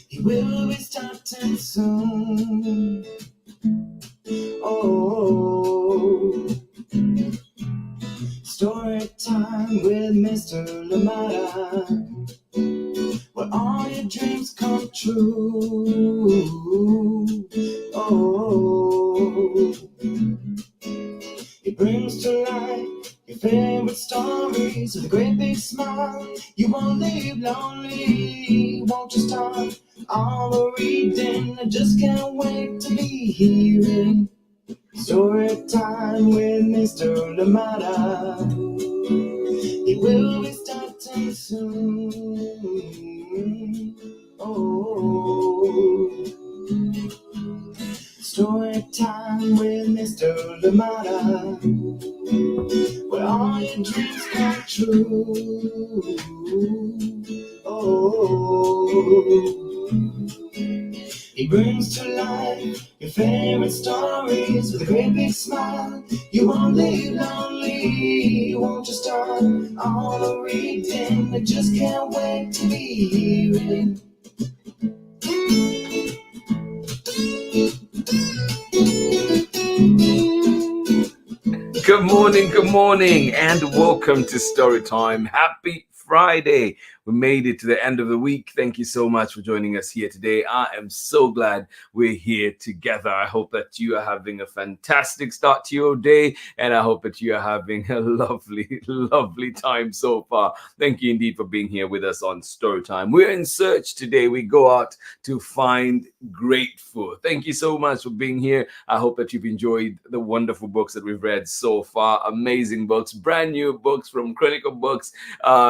He will be starting soon. Oh, story time with Mr. Limata, where all your dreams come true. Oh, he brings to life your favorite stories with a great big smile. You won't leave lonely, won't you start all the reading? I just can't wait to be hearing story time with Mr. Limata. He will be starting soon. Oh, story time with Mr. Limata, where all your dreams come true. Oh, he brings to life your favorite stories with a great big smile. You won't leave lonely, won't you start all the reading? I just can't wait to be hearing. Good morning, and welcome to Storytime. Happy Friday. We made it to the end of the week. Thank you so much for joining us here today. I am so glad we're here together. I hope that you are having a fantastic start to your day, and I hope that you are having a lovely, lovely time so far. Thank you indeed for being here with us on Storytime. We're in search today. We go out to find great food. Thank you so much for being here. I hope that you've enjoyed the wonderful books that we've read so far. Amazing books, brand new books from Chronicle Books,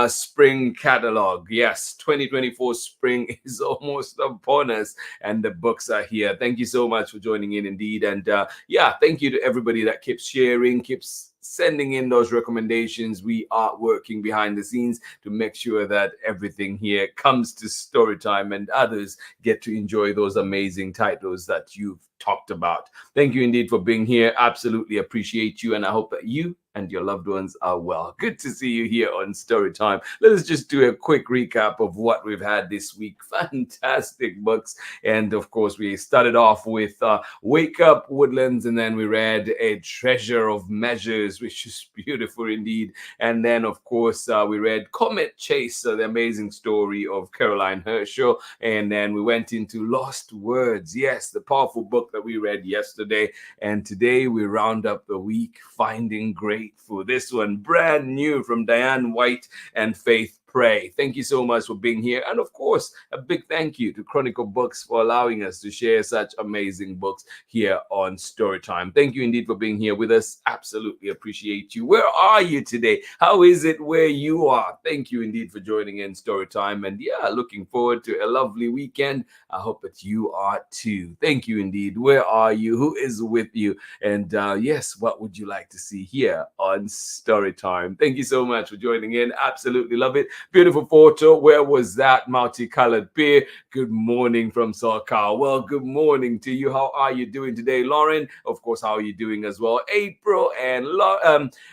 Spring Catalog. Yes, 2024 spring is almost upon us, and the books are here. Thank you so much for joining in indeed. And thank you to everybody that keeps sharing, keeps sending in those recommendations. We are working behind the scenes to make sure that everything here comes to Storytime and others get to enjoy those amazing titles that you've talked about. Thank you indeed for being here. Absolutely appreciate you, and I hope that you and your loved ones are well. Good to see you here on Storytime. Let us just do a quick recap of what we've had this week. Fantastic books. And of course, we started off with Wake Up Woodlands, and then we read A Treasure of Measures, which is beautiful indeed. And then, of course, we read Comet Chaser, the amazing story of Caroline Herschel. And then we went into Lost Words. Yes, the powerful book that we read yesterday. And today we round up the week finding great food. This one brand new from Diane White and Faith Pray. Thank you so much for being here. And of course, a big thank you to Chronicle Books for allowing us to share such amazing books here on Storytime. Thank you indeed for being here with us. Absolutely appreciate you. Where are you today? How is it where you are? Thank you indeed for joining in Storytime. And looking forward to a lovely weekend. I hope that you are too. Thank you indeed. Where are you? Who is with you? And yes, what would you like to see here on Storytime? Thank you so much for joining in. Absolutely love it. Beautiful photo. Where was that multicolored beer? Good morning from SoCal. Well, good morning to you. How are you doing today, Lauren? Of course, how are you doing as well? April and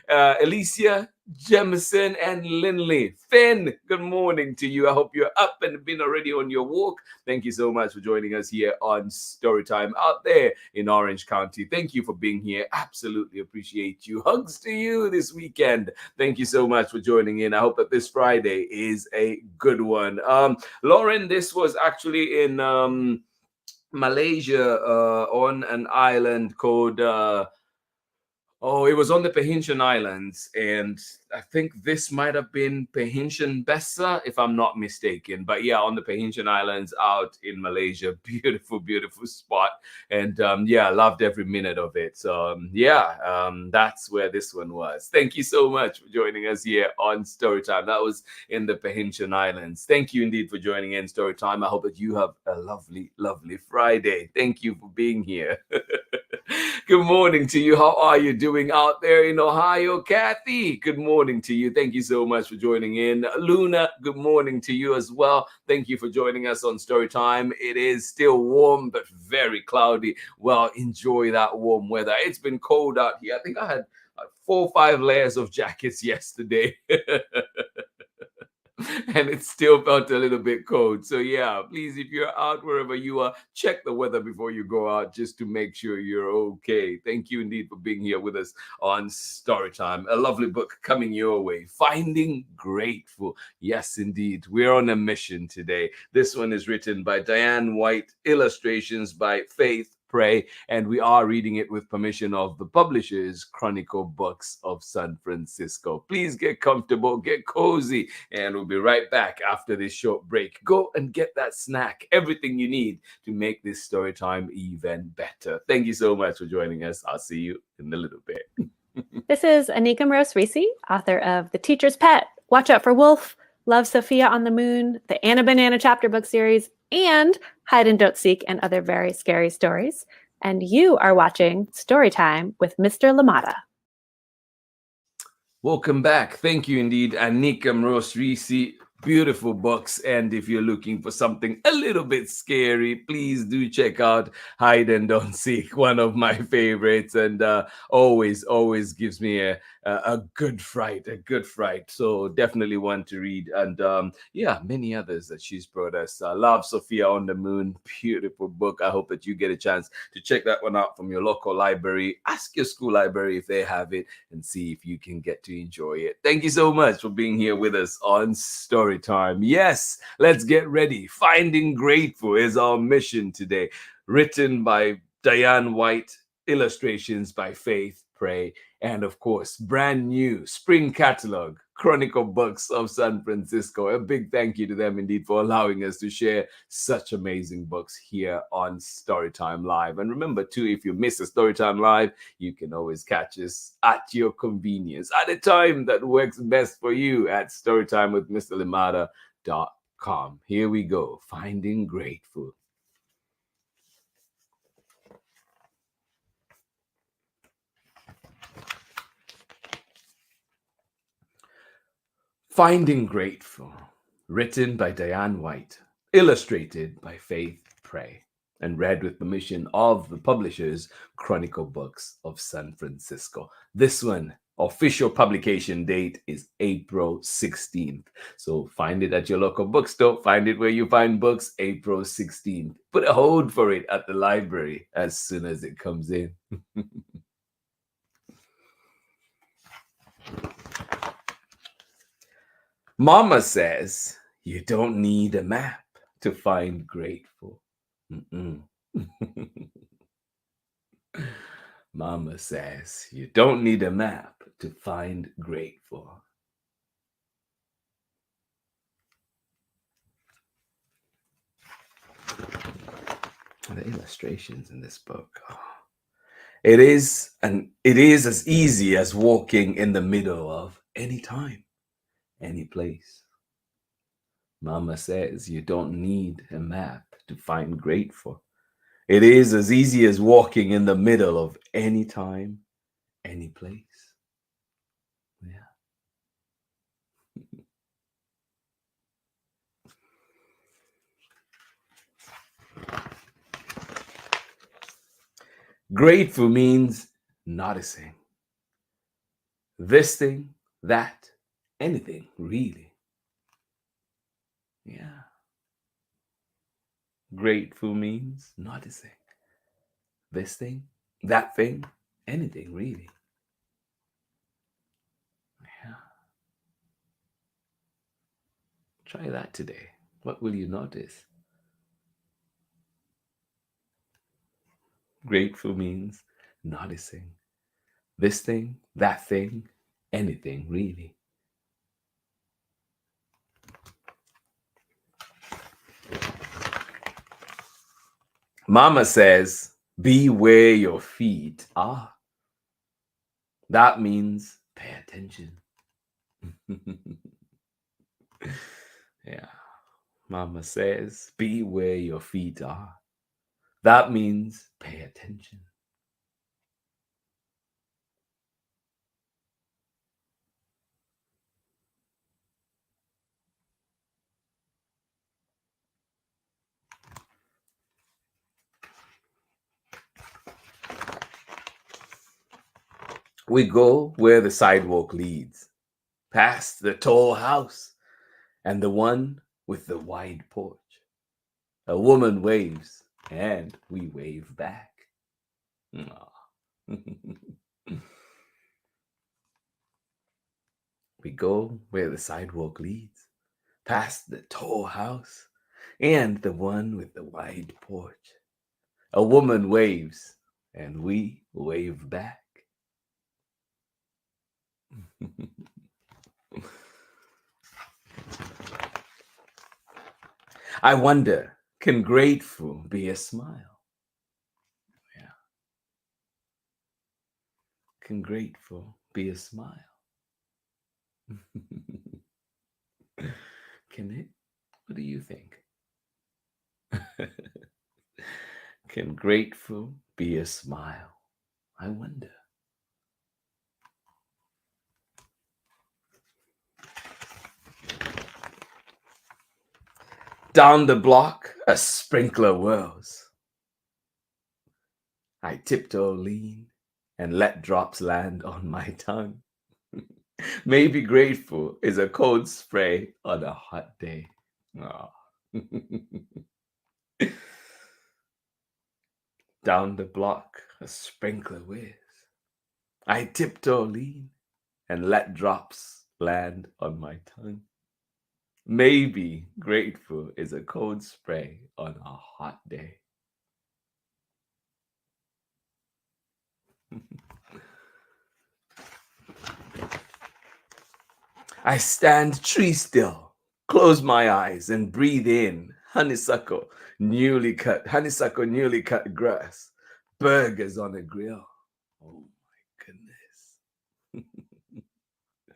Alicia, Jemison, and Lindley. Finn, good morning to you. I hope you're up and been already on your walk. Thank you so much for joining us here on Storytime out there in Orange County. Thank you for being here. Absolutely appreciate you. Hugs to you this weekend. Thank you so much for joining in. I hope that this Friday is a good one. Lauren, this was actually in Malaysia on an island called it was on the Pahingyan Islands, and I think this might have been Pahingyan Bessa, if I'm not mistaken. But yeah, on the Pahingyan Islands out in Malaysia. Beautiful, beautiful spot. And loved every minute of it. So that's where this one was. Thank you so much for joining us here on Storytime. That was in the Pahingyan Islands. Thank you indeed for joining in Storytime. I hope that you have a lovely, lovely Friday. Thank you for being here. Good morning to you. How are you doing out there in Ohio? Kathy, good morning to you. Thank you so much for joining in. Luna, good morning to you as well. Thank you for joining us on Storytime. It is still warm, but very cloudy. Well, enjoy that warm weather. It's been cold out here. I think I had 4 or 5 layers of jackets yesterday. and it still felt a little bit cold. So yeah, please, if you're out wherever you are, check the weather before you go out just to make sure you're okay. Thank you indeed for being here with us on Storytime. A lovely book coming your way, Finding Grateful. Yes, indeed, we're on a mission today. This one is written by Diane White, illustrations by Faith Pray, and we are reading it with permission of the publishers, Chronicle Books of San Francisco. Please get comfortable, get cozy, and we'll be right back after this short break. Go and get that snack, everything you need to make this story time even better. Thank you so much for joining us. I'll see you in a little bit. This is Anika Moroz-Reese, author of The Teacher's Pet, Watch Out for Wolf, Love Sophia on the Moon, the Anna Banana chapter book series, and Hide and Don't Seek and other very scary stories. And you are watching Storytime with Mr. Limata. Welcome back. Thank you indeed, Anika Moroz-Reese. Beautiful books, and if you're looking for something a little bit scary, please do check out Hide and Don't Seek, one of my favorites, and always gives me a good fright, so definitely one to read. And yeah, many others that she's brought us. Love Sophia on the Moon, beautiful book. I hope that you get a chance to check that one out from your local library. Ask your school library if they have it and see if you can get to enjoy it. Thank you so much for being here with us on Story Time. Yes, let's get ready. Finding Grateful is our mission today. Written by Diane White, illustrations by Faith Pray, and of course, brand new spring catalog, Chronicle Books of San Francisco. A big thank you to them indeed for allowing us to share such amazing books here on Storytime Live. And remember too, if you miss a Storytime Live, you can always catch us at your convenience at a time that works best for you at storytimewithmrlimata.com. Here we go, Finding Grateful. Finding Grateful, written by Diane White, illustrated by Faith Pray, and read with permission of the publishers, Chronicle Books of San Francisco. This one, official publication date is April 16th. So find it at your local bookstore, find it where you find books, April 16th. Put a hold for it at the library as soon as it comes in. Mama says you don't need a map to find grateful. Mama says you don't need a map to find grateful. The illustrations in this book. It is as easy as walking in the middle of any time, any place. Mama says you don't need a map to find grateful. It is as easy as walking in the middle of any time, any place. Yeah. Grateful means noticing. This thing, that, anything, really. Yeah. Grateful means noticing. This thing, that thing, anything, really. Yeah. Try that today. What will you notice? Grateful means noticing. This thing, that thing, anything, really. Mama says, be where your feet are. That means pay attention. Yeah. Mama says, be where your feet are. That means pay attention. We go where the sidewalk leads, past the tall house and the one with the wide porch. A woman waves, and we wave back. Aw. We go where the sidewalk leads, past the tall house and the one with the wide porch. A woman waves, and we wave back. I wonder, can grateful be a smile? Yeah. Can grateful be a smile? Can it? What do you think? Can grateful be a smile? I wonder. Down the block, a sprinkler whirls. I tiptoe lean and let drops land on my tongue. Maybe grateful is a cold spray on a hot day. Aw. Down the block, a sprinkler whirs. I tiptoe lean and let drops land on my tongue. Maybe grateful is a cold spray on a hot day. I stand tree still, close my eyes and breathe in honeysuckle, newly cut grass, burgers on a grill. Oh my goodness.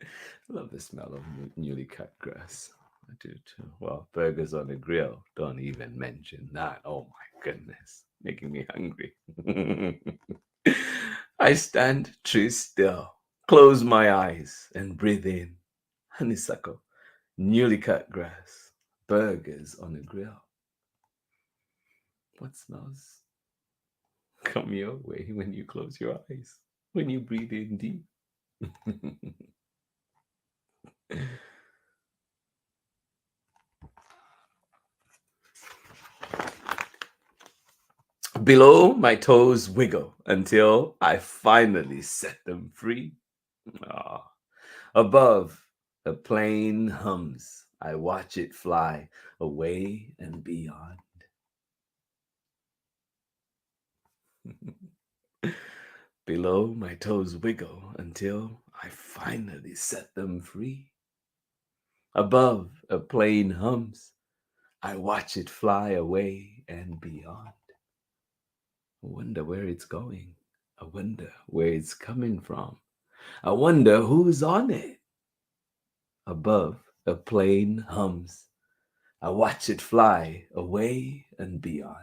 I love the smell of newly cut grass. I do too. Well, burgers on a grill, don't even mention that. Oh my goodness, making me hungry. I stand tree still, close my eyes and breathe in honeysuckle, newly cut grass, burgers on a grill. What smells come your way when you close your eyes, when you breathe in deep? Below, my toes wiggle until I finally set them free. Ah. Above, a plane hums. I watch it fly away and beyond. Below, my toes wiggle until I finally set them free. Above, a plane hums. I watch it fly away and beyond. I wonder where it's going. I wonder where it's coming from. I wonder who's on it. Above, a plane hums. I watch it fly away and beyond.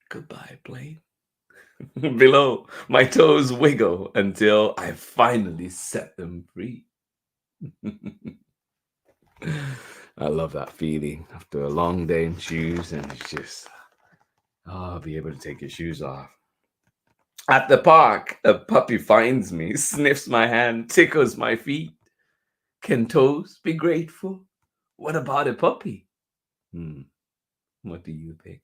Goodbye, plane. Below, my toes wiggle until I finally set them free. I love that feeling after a long day in shoes and it's just, be able to take your shoes off. At the park, a puppy finds me, sniffs my hand, tickles my feet. Can toes be grateful? What about a puppy? What do you think?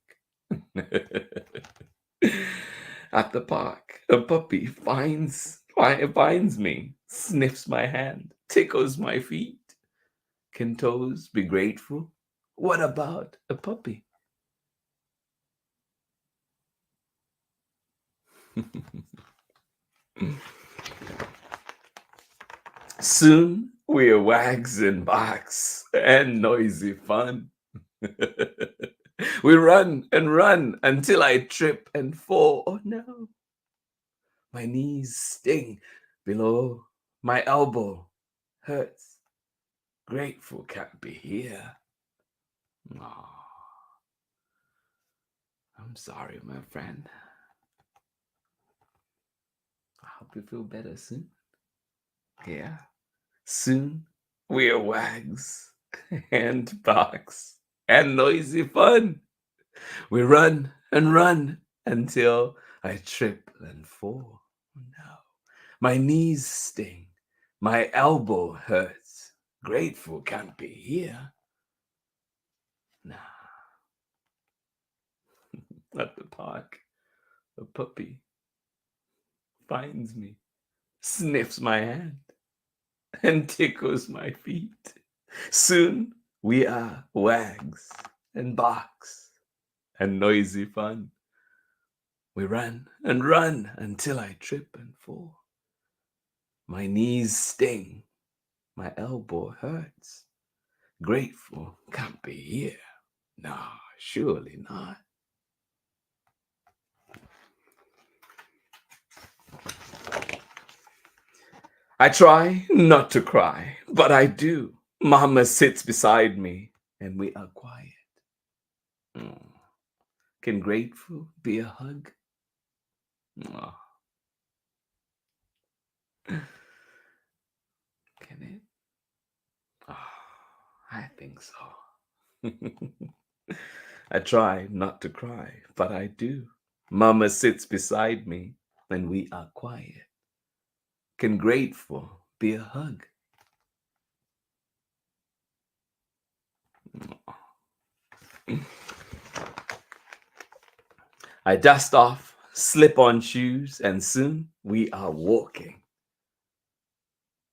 At the park, a puppy finds me, sniffs my hand, tickles my feet. Can toes be grateful? What about a puppy? Soon we're wags and barks and noisy fun. We run and run until I trip and fall. Oh no. My knees sting below my elbow hurts. Grateful can't be here. Aw. I'm sorry, my friend. I hope you feel better soon. Yeah. Soon we're wags and barks and noisy fun. We run and run until I trip and fall. Oh, no. My knees sting. My elbow hurts. Grateful can't be here. Nah. At the park, a puppy finds me, sniffs my hand, and tickles my feet. Soon we are wags and barks and noisy fun. We run and run until I trip and fall. My knees sting, my elbow hurts. Grateful can't be here. No, surely not. I try not to cry, but I do. Mama sits beside me and we are quiet. Mm. Can grateful be a hug? Oh, can it? Oh, I think so. I try not to cry, but I do. Mama sits beside me and we are quiet. Can grateful be a hug? I dust off, slip on shoes, and soon we are walking.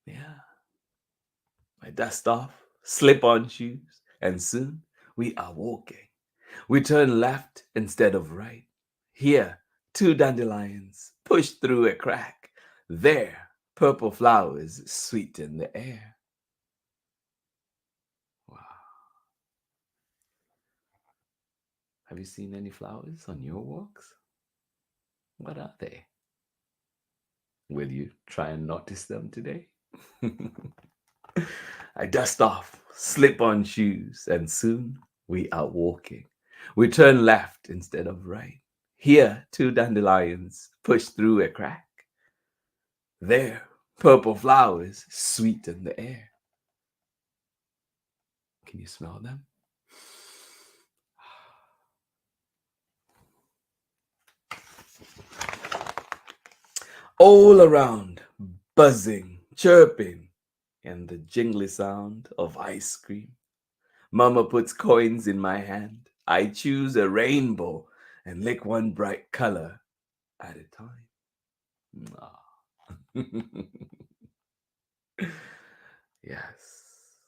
Yeah. I dust off, slip on shoes, and soon we are walking. We turn left instead of right. Here, two dandelions push through a crack. There, purple flowers sweeten the air. Wow. Have you seen any flowers on your walks? What are they? Will you try and notice them today? I dust off, slip on shoes, and soon we are walking. We turn left instead of right. Here, two dandelions push through a crack. There, purple flowers sweeten the air. Can you smell them? All around, buzzing, chirping, and the jingly sound of ice cream. Mama puts coins in my hand. I choose a rainbow and lick one bright color at a time. Ah. Yes.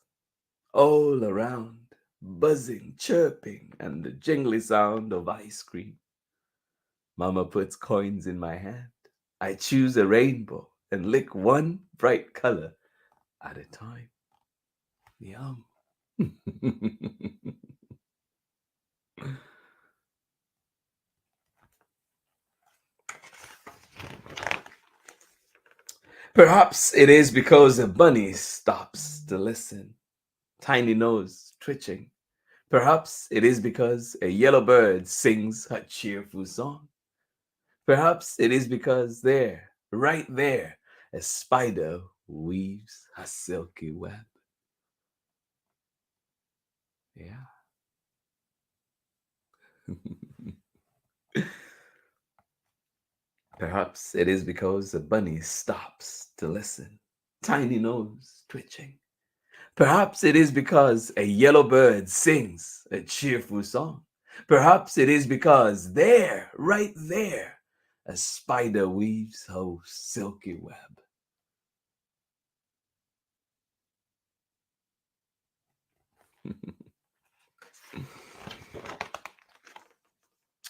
All around, buzzing, chirping, and the jingly sound of ice cream. Mama puts coins in my hand. I choose a rainbow and lick one bright color at a time. Yum. Perhaps it is because a bunny stops to listen, tiny nose twitching. Perhaps it is because a yellow bird sings a cheerful song. Perhaps it is because there, right there, a spider weaves a silky web. Yeah. Perhaps it is because a bunny stops to listen, tiny nose twitching. Perhaps it is because a yellow bird sings a cheerful song. Perhaps it is because there, right there, a spider weaves her silky web.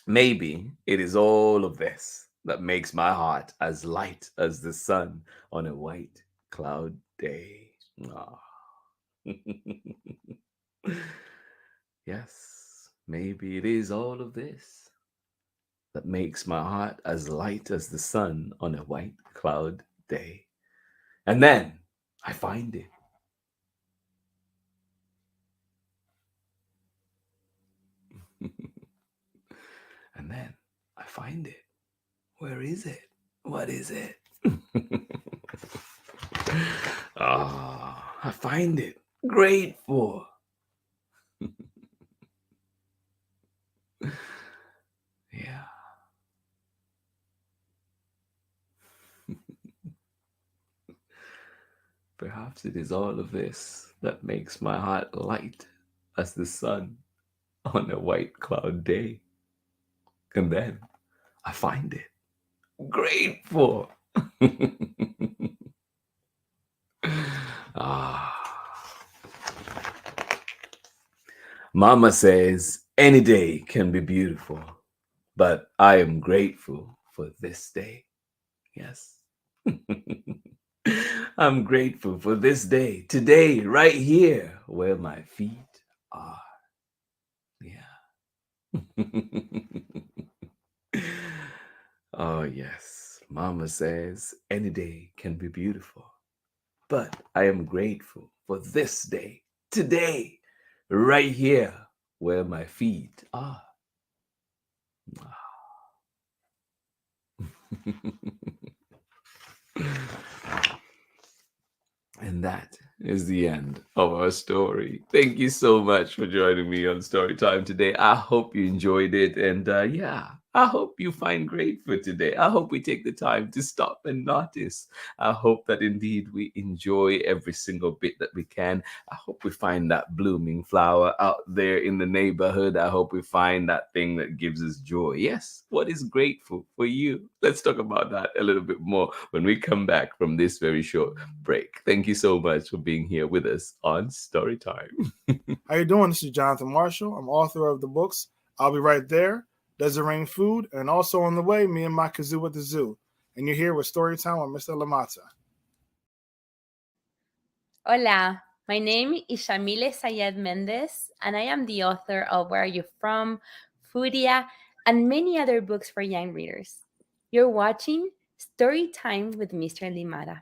Maybe it is all of this that makes my heart as light as the sun on a white cloud day. Ah. Yes, maybe it is all of this that makes my heart as light as the sun on a white cloud day. And then I find it. And then I find it. Where is it? What is it? Ah, I find it. Grateful. Yeah. Perhaps it is all of this that makes my heart light as the sun on a white cloud day. And then I find it grateful. ah. Mama says any day can be beautiful, but I am grateful for this day. Yes. I'm grateful for this day, today, right here where my feet are. Yeah. Oh, yes. Mama says any day can be beautiful, but I am grateful for this day, today, right here where my feet are. And that is the end of our story. Thank you so much for joining me on Story Time today. I hope you enjoyed it. And I hope you find grateful today. I hope we take the time to stop and notice. I hope that indeed we enjoy every single bit that we can. I hope we find that blooming flower out there in the neighborhood. I hope we find that thing that gives us joy. Yes, what is grateful for you? Let's talk about that a little bit more when we come back from this very short break. Thank you so much for being here with us on Storytime. How you doing? This is Jonathan Marshall. I'm author of the books I'll Be Right There, Does It Rain Food, and also on the way, Me and My Kazoo at the Zoo. And you're here with Storytime with Mr. Limata. Hola, my name is Shamile Sayed Mendez, and I am the author of Where Are You From, Foodia, and many other books for young readers. You're watching Storytime with Mr. Limata.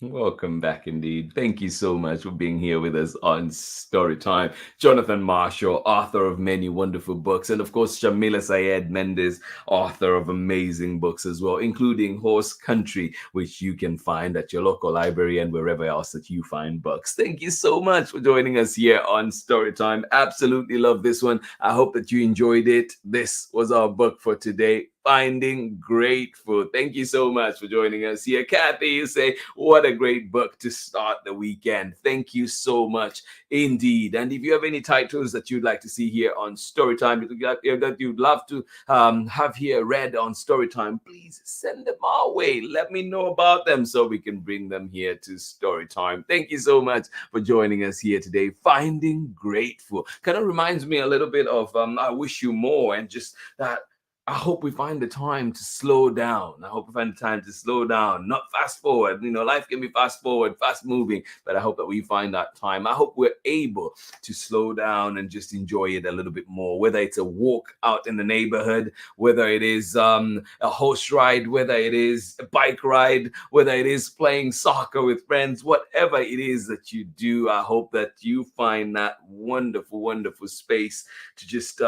Welcome back indeed. Thank you so much for being here with us on Storytime. Jonathan Marshall, author of many wonderful books, and of course Shamila Sayed Mendez, author of amazing books as well, including Horse Country, which you can find at your local library and wherever else that you find books. Thank you so much for joining us here on Storytime. Absolutely love this one. I hope that you enjoyed it. This was our book for today, Finding Grateful. Thank you so much for joining us here. Kathy, you say, what a great book to start the weekend. Thank you so much indeed. And if you have any titles that you'd like to see here on Storytime, that you'd love to have here read on Storytime, please send them our way. Let me know about them so we can bring them here to Storytime. Thank you so much for joining us here today. Finding Grateful kind of reminds me a little bit of I Wish You More, and just that I hope we find the time to slow down. I hope we find the time to slow down, not fast forward. You know, life can be fast forward, fast moving, but I hope that we find that time. I hope we're able to slow down and just enjoy it a little bit more, whether it's a walk out in the neighborhood, whether it is a horse ride, whether it is a bike ride, whether it is playing soccer with friends, whatever it is that you do, I hope that you find that wonderful, wonderful space to just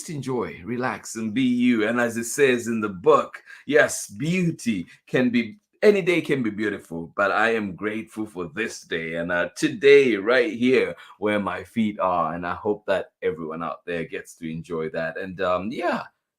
enjoy, relax, and be you. And as it says in the book, yes, beauty can be, any day can be beautiful, but I am grateful for this day and today right here where my feet are. And I hope that everyone out there gets to enjoy that. And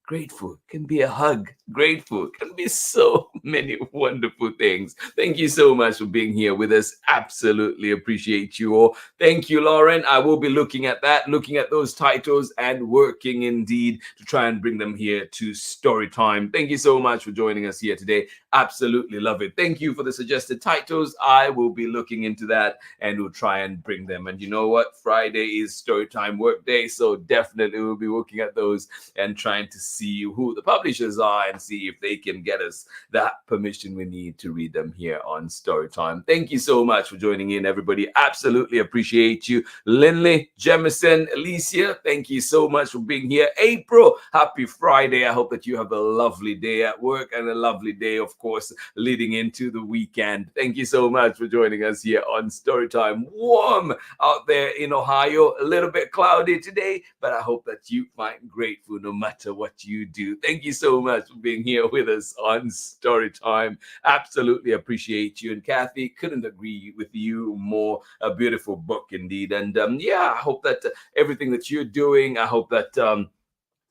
grateful can be a hug. Grateful can be so many wonderful things. Thank you so much for being here with us. Absolutely appreciate you all. Thank you, Lauren. I will be looking at that, looking at those titles and working indeed to try and bring them here to Storytime. Thank you so much for joining us here today. Absolutely love it. Thank you for the suggested titles. I will be looking into that and we'll try and bring them. And you know what? Friday is Storytime work day, so definitely we'll be looking at those and trying to see who the publishers are and see if they can get us that permission we need to read them here on Storytime. Thank you so much for joining in, everybody. Absolutely appreciate you. Lindley, Jemison, Alicia, thank you so much for being here. April, happy Friday. I hope that you have a lovely day at work and a lovely day, of course, leading into the weekend. Thank you so much for joining us here on Storytime. Warm out there in Ohio, a little bit cloudy today, but I hope that you find grateful no matter what you do. Thank you so much for being here with us on Storytime. Absolutely appreciate you. And Kathy, couldn't agree with you more. A beautiful book indeed. And I hope that everything that you're doing, I hope that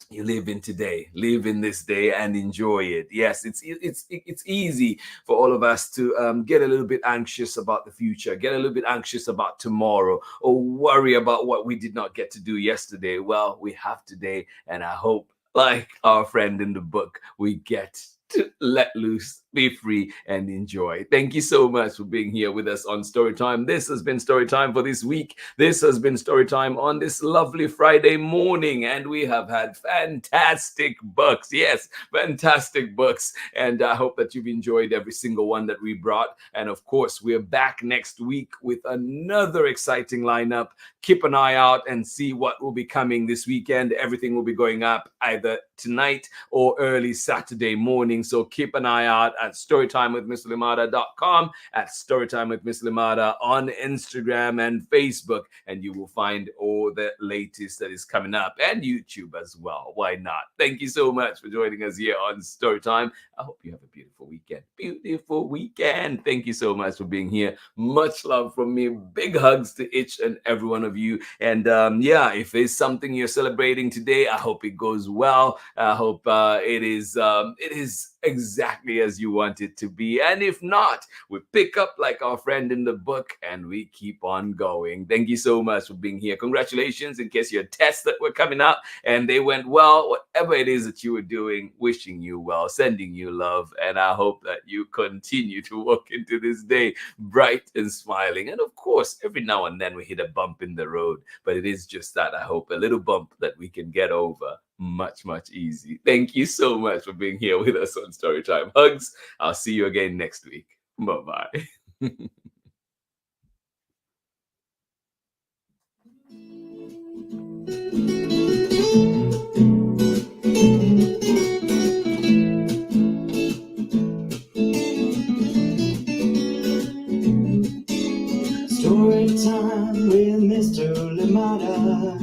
you live in today, live in this day and enjoy it. Yes, it's easy for all of us to get a little bit anxious about the future, get a little bit anxious about tomorrow, or worry about what we did not get to do yesterday. Well, we have today, and I hope, like our friend in the book, we get to let loose, be free, and enjoy. Thank you so much for being here with us on Storytime. This has been Storytime for this week. This has been Storytime on this lovely Friday morning, and we have had fantastic books. Yes, fantastic books. And I hope that you've enjoyed every single one that we brought. And of course, we're back next week with another exciting lineup. Keep an eye out and see what will be coming this weekend. Everything will be going up either tonight or early Saturday morning. So keep an eye out at storytimewithmisslimata.com, at storytimewithmisslimata on Instagram and Facebook, and you will find all the latest that is coming up, and YouTube as well. Why not? Thank you so much for joining us here on Storytime. I hope you have a beautiful weekend. Beautiful weekend. Thank you so much for being here. Much love from me. Big hugs to each and every one of you. And if there's something you're celebrating today, I hope it goes well. I hope it is exactly as you want it to be. And if not, we pick up like our friend in the book and we keep on going. Thank you so much for being here. Congratulations in case your tests that were coming up and they went well. Whatever it is that you were doing, wishing you well, sending you love. And I hope that you continue to walk into this day bright and smiling. And of course, every now and then we hit a bump in the road, but it is just that, I hope, a little bump that we can get over much easy. Thank you so much for being here with us on Storytime. Hugs. I'll see you again next week. Bye-bye. Storytime with Mr. Limata.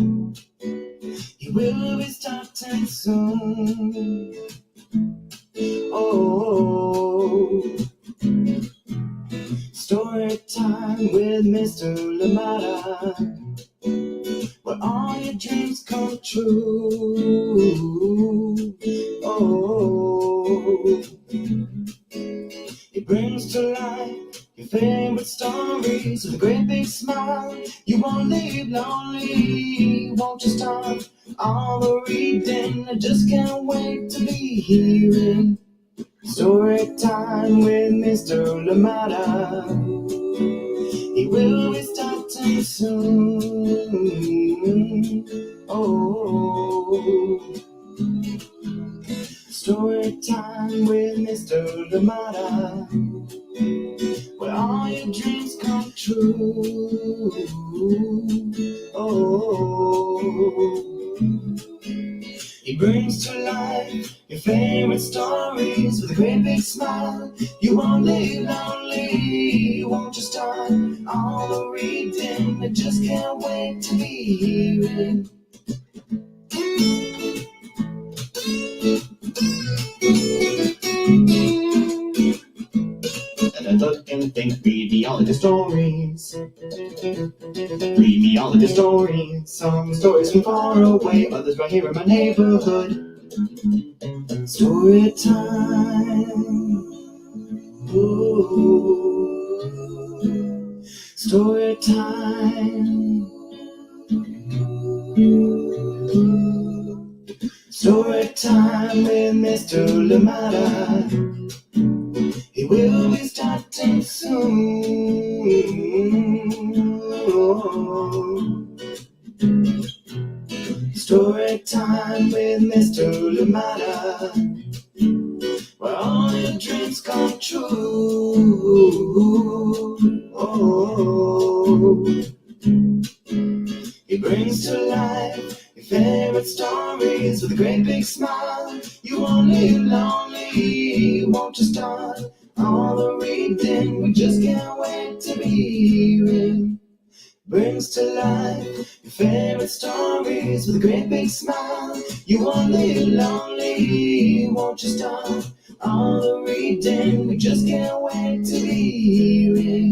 He will be starting soon. Oh, Storytime with Mr. Limata, where all your dreams come true. Oh, he brings to life your favorite stories with a great big smile. You won't leave lonely, won't you start all the reading? I just can't wait to be hearing Storytime with Mr. Limata. He will be starting soon. Oh, Storytime with Mr. Limata, where all your dreams come true. Oh, he brings to life your favorite stories with a great big smile. You won't live lonely, won't you start all the reading? I just can't wait to be hearing. And I look and think, read me all of the stories. Read me all of the stories. Some stories from far away, others right here in my neighborhood. Story time. Ooh. Story time. Story time with Mr. Limata. He will be starting soon. Story time with Mr. Limata, where all your dreams come true. Oh, he brings to life your favorite stories with a great big smile. You won't live lonely, won't you start all the reading? We just can't wait to be hearing. Brings to life your favorite stories with a great big smile. You won't live lonely, won't you start all the reading? We just can't wait to be hearing.